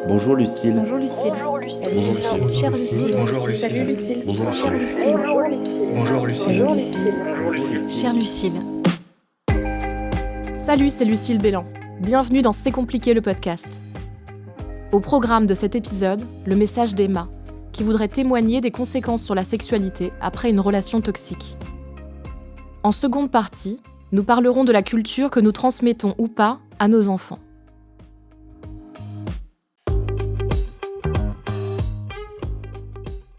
Bonjour Lucille. Bonjour Lucille. Bonjour Lucille. Bonjour Lucille. Chère Lucille. Bonjour Lucille. Salut Lucille. Bonjour Chère Lucille. Lucille. Bonjour Lucille. Bonjour Lucille. Bonjour Lucille. Chère Lucille. Salut, c'est Lucille Bélan. Bienvenue dans C'est compliqué le podcast. Au programme de cet épisode, le message d'Emma, qui voudrait témoigner des conséquences sur la sexualité après une relation toxique. En seconde partie, nous parlerons de la culture que nous transmettons ou pas à nos enfants.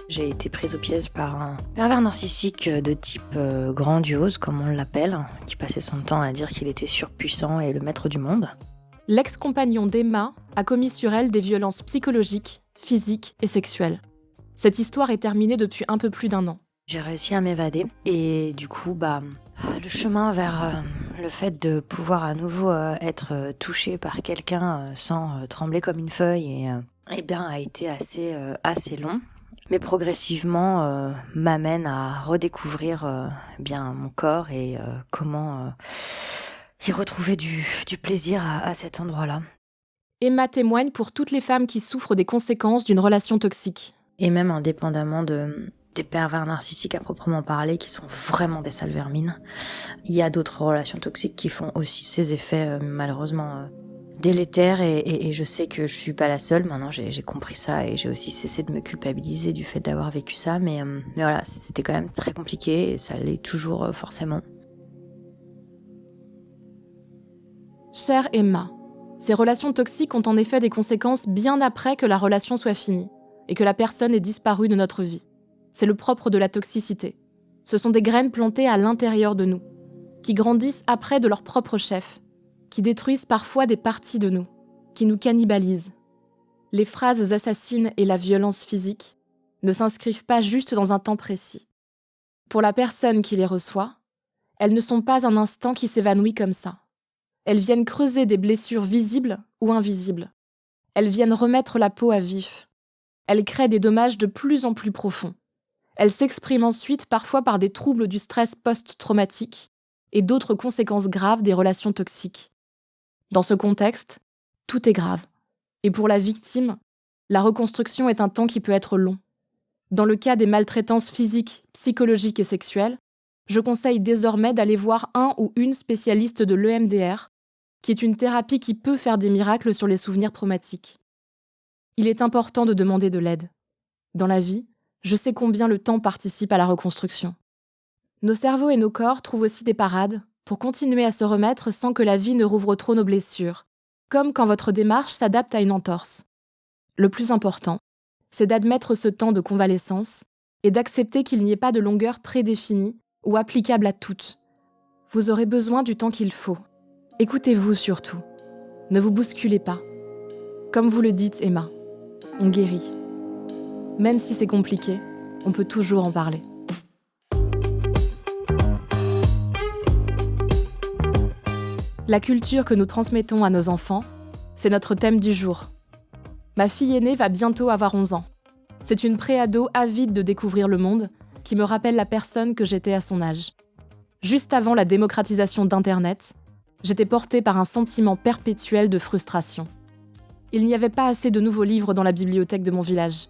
J'ai été prise au piège par un pervers narcissique de type grandiose, comme on l'appelle, qui passait son temps à dire qu'il était surpuissant et le maître du monde. L'ex-compagnon d'Emma a commis sur elle des violences psychologiques, physiques et sexuelles. Cette histoire est terminée depuis un peu plus d'1 an. J'ai réussi à m'évader et du coup, le chemin vers le fait de pouvoir à nouveau être touchée par quelqu'un sans trembler comme une feuille a été assez long. Mais progressivement m'amène à redécouvrir mon corps et comment y retrouver du plaisir à cet endroit-là. Emma témoigne pour toutes les femmes qui souffrent des conséquences d'une relation toxique. Et même indépendamment des pervers narcissiques à proprement parler, qui sont vraiment des sales vermines, il y a d'autres relations toxiques qui font aussi ces effets malheureusement délétère et je sais que je suis pas la seule. Maintenant j'ai compris ça et j'ai aussi cessé de me culpabiliser du fait d'avoir vécu ça, mais voilà, c'était quand même très compliqué et ça l'est toujours forcément. Chère Emma, ces relations toxiques ont en effet des conséquences bien après que la relation soit finie et que la personne ait disparu de notre vie. C'est le propre de la toxicité. Ce sont des graines plantées à l'intérieur de nous, qui grandissent après de leur propre chef, qui détruisent parfois des parties de nous, qui nous cannibalisent. Les phrases assassines et la violence physique ne s'inscrivent pas juste dans un temps précis. Pour la personne qui les reçoit, elles ne sont pas un instant qui s'évanouit comme ça. Elles viennent creuser des blessures visibles ou invisibles. Elles viennent remettre la peau à vif. Elles créent des dommages de plus en plus profonds. Elles s'expriment ensuite parfois par des troubles du stress post-traumatique et d'autres conséquences graves des relations toxiques. Dans ce contexte, tout est grave. Et pour la victime, la reconstruction est un temps qui peut être long. Dans le cas des maltraitances physiques, psychologiques et sexuelles, je conseille désormais d'aller voir un ou une spécialiste de l'EMDR, qui est une thérapie qui peut faire des miracles sur les souvenirs traumatiques. Il est important de demander de l'aide. Dans la vie, je sais combien le temps participe à la reconstruction. Nos cerveaux et nos corps trouvent aussi des parades pour continuer à se remettre sans que la vie ne rouvre trop nos blessures, comme quand votre démarche s'adapte à une entorse. Le plus important, c'est d'admettre ce temps de convalescence et d'accepter qu'il n'y ait pas de longueur prédéfinie ou applicable à toutes. Vous aurez besoin du temps qu'il faut. Écoutez-vous surtout. Ne vous bousculez pas. Comme vous le dites, Emma, on guérit. Même si c'est compliqué, on peut toujours en parler. La culture que nous transmettons à nos enfants, c'est notre thème du jour. Ma fille aînée va bientôt avoir 11 ans. C'est une préado avide de découvrir le monde qui me rappelle la personne que j'étais à son âge. Juste avant la démocratisation d'Internet, j'étais portée par un sentiment perpétuel de frustration. Il n'y avait pas assez de nouveaux livres dans la bibliothèque de mon village,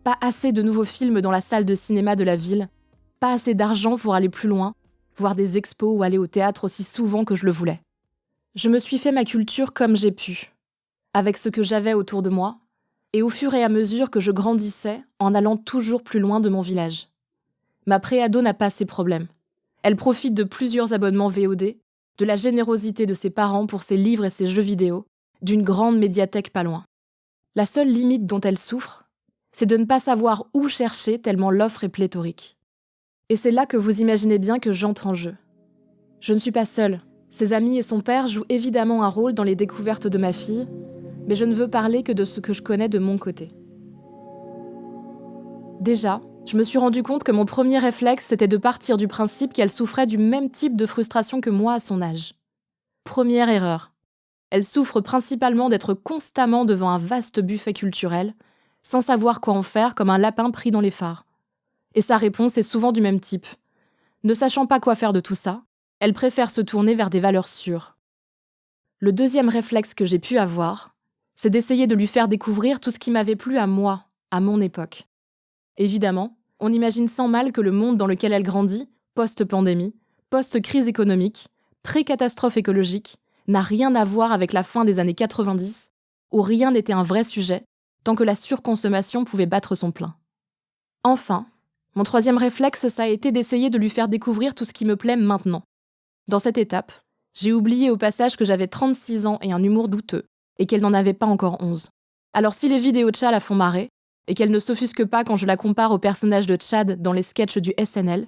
pas assez de nouveaux films dans la salle de cinéma de la ville, pas assez d'argent pour aller plus loin, voir des expos ou aller au théâtre aussi souvent que je le voulais. Je me suis fait ma culture comme j'ai pu, avec ce que j'avais autour de moi, et au fur et à mesure que je grandissais en allant toujours plus loin de mon village. Ma préado n'a pas ces problèmes. Elle profite de plusieurs abonnements VOD, de la générosité de ses parents pour ses livres et ses jeux vidéo, d'une grande médiathèque pas loin. La seule limite dont elle souffre, c'est de ne pas savoir où chercher tellement l'offre est pléthorique. Et c'est là que vous imaginez bien que j'entre en jeu. Je ne suis pas seule. Ses amis et son père jouent évidemment un rôle dans les découvertes de ma fille, mais je ne veux parler que de ce que je connais de mon côté. Déjà, je me suis rendu compte que mon premier réflexe, c'était de partir du principe qu'elle souffrait du même type de frustration que moi à son âge. Première erreur. Elle souffre principalement d'être constamment devant un vaste buffet culturel, sans savoir quoi en faire comme un lapin pris dans les phares. Et sa réponse est souvent du même type. Ne sachant pas quoi faire de tout ça, elle préfère se tourner vers des valeurs sûres. Le deuxième réflexe que j'ai pu avoir, c'est d'essayer de lui faire découvrir tout ce qui m'avait plu à moi, à mon époque. Évidemment, on imagine sans mal que le monde dans lequel elle grandit, post-pandémie, post-crise économique, pré-catastrophe écologique, n'a rien à voir avec la fin des années 90, où rien n'était un vrai sujet, tant que la surconsommation pouvait battre son plein. Enfin, mon troisième réflexe, ça a été d'essayer de lui faire découvrir tout ce qui me plaît maintenant. Dans cette étape, j'ai oublié au passage que j'avais 36 ans et un humour douteux, et qu'elle n'en avait pas encore 11. Alors si les vidéos de Cha la font marrer, et qu'elle ne s'offusque pas quand je la compare au personnage de Chad dans les sketchs du SNL,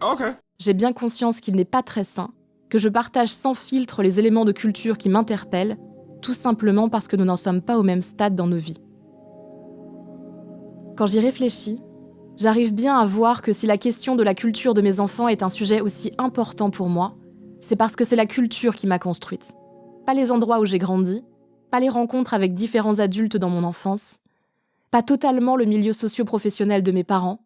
j'ai bien conscience qu'il n'est pas très sain, que je partage sans filtre les éléments de culture qui m'interpellent, tout simplement parce que nous n'en sommes pas au même stade dans nos vies. Quand j'y réfléchis, j'arrive bien à voir que si la question de la culture de mes enfants est un sujet aussi important pour moi, c'est parce que c'est la culture qui m'a construite. Pas les endroits où j'ai grandi, pas les rencontres avec différents adultes dans mon enfance, pas totalement le milieu socio-professionnel de mes parents,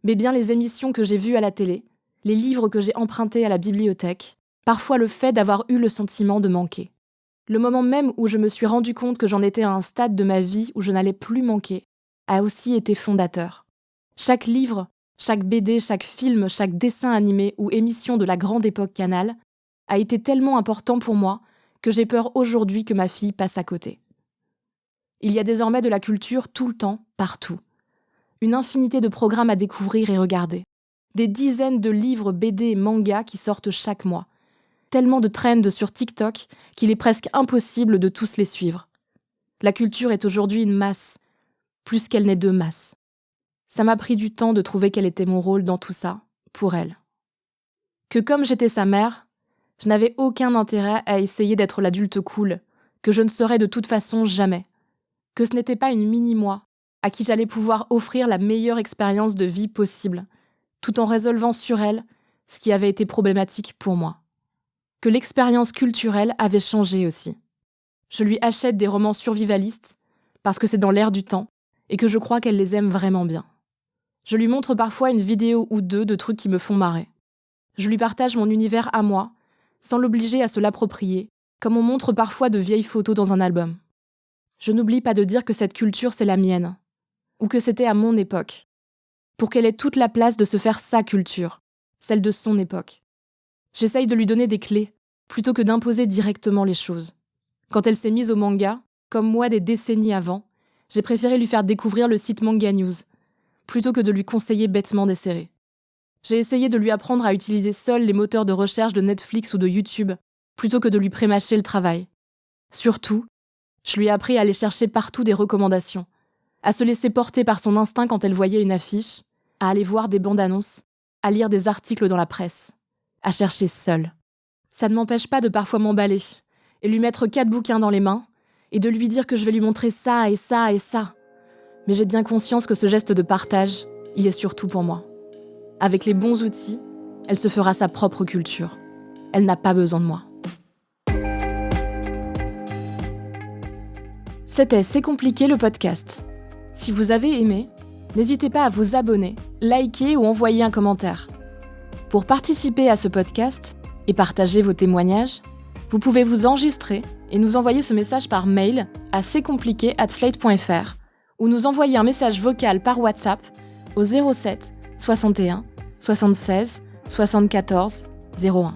mais bien les émissions que j'ai vues à la télé, les livres que j'ai empruntés à la bibliothèque, parfois le fait d'avoir eu le sentiment de manquer. Le moment même où je me suis rendu compte que j'en étais à un stade de ma vie où je n'allais plus manquer, a aussi été fondateur. Chaque livre, chaque BD, chaque film, chaque dessin animé ou émission de la grande époque Canal a été tellement important pour moi que j'ai peur aujourd'hui que ma fille passe à côté. Il y a désormais de la culture tout le temps, partout. Une infinité de programmes à découvrir et regarder. Des dizaines de livres, BD et mangas qui sortent chaque mois. Tellement de trends sur TikTok qu'il est presque impossible de tous les suivre. La culture est aujourd'hui une masse, plus qu'elle n'est de masse. Ça m'a pris du temps de trouver quel était mon rôle dans tout ça, pour elle. Que comme j'étais sa mère, je n'avais aucun intérêt à essayer d'être l'adulte cool, que je ne serais de toute façon jamais. Que ce n'était pas une mini-moi, à qui j'allais pouvoir offrir la meilleure expérience de vie possible, tout en résolvant sur elle ce qui avait été problématique pour moi. Que l'expérience culturelle avait changé aussi. Je lui achète des romans survivalistes, parce que c'est dans l'air du temps, et que je crois qu'elle les aime vraiment bien. Je lui montre parfois une vidéo ou deux de trucs qui me font marrer. Je lui partage mon univers à moi, sans l'obliger à se l'approprier, comme on montre parfois de vieilles photos dans un album. Je n'oublie pas de dire que cette culture, c'est la mienne, ou que c'était à mon époque, pour qu'elle ait toute la place de se faire sa culture, celle de son époque. J'essaye de lui donner des clés, plutôt que d'imposer directement les choses. Quand elle s'est mise au manga, comme moi des décennies avant, j'ai préféré lui faire découvrir le site Manga News, plutôt que de lui conseiller bêtement des séries. J'ai essayé de lui apprendre à utiliser seule les moteurs de recherche de Netflix ou de YouTube, plutôt que de lui prémâcher le travail. Surtout, je lui ai appris à aller chercher partout des recommandations, à se laisser porter par son instinct quand elle voyait une affiche, à aller voir des bandes annonces, à lire des articles dans la presse, à chercher seule. Ça ne m'empêche pas de parfois m'emballer et lui mettre 4 bouquins dans les mains et de lui dire que je vais lui montrer ça et ça et ça. Mais j'ai bien conscience que ce geste de partage, il est surtout pour moi. Avec les bons outils, elle se fera sa propre culture. Elle n'a pas besoin de moi. C'était C'est compliqué le podcast. Si vous avez aimé, n'hésitez pas à vous abonner, liker ou envoyer un commentaire. Pour participer à ce podcast et partager vos témoignages, vous pouvez vous enregistrer et nous envoyer ce message par mail à c'estcompliqué@slate.fr ou nous envoyer un message vocal par WhatsApp au 07 61 76 74 01.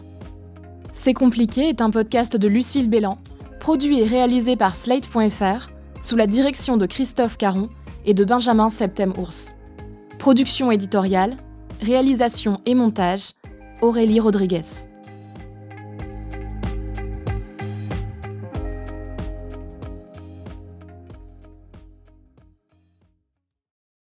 C'est compliqué est un podcast de Lucille Bélan, produit et réalisé par Slate.fr, sous la direction de Christophe Caron et de Benjamin Septem-Ours. Production éditoriale, réalisation et montage, Aurélie Rodriguez.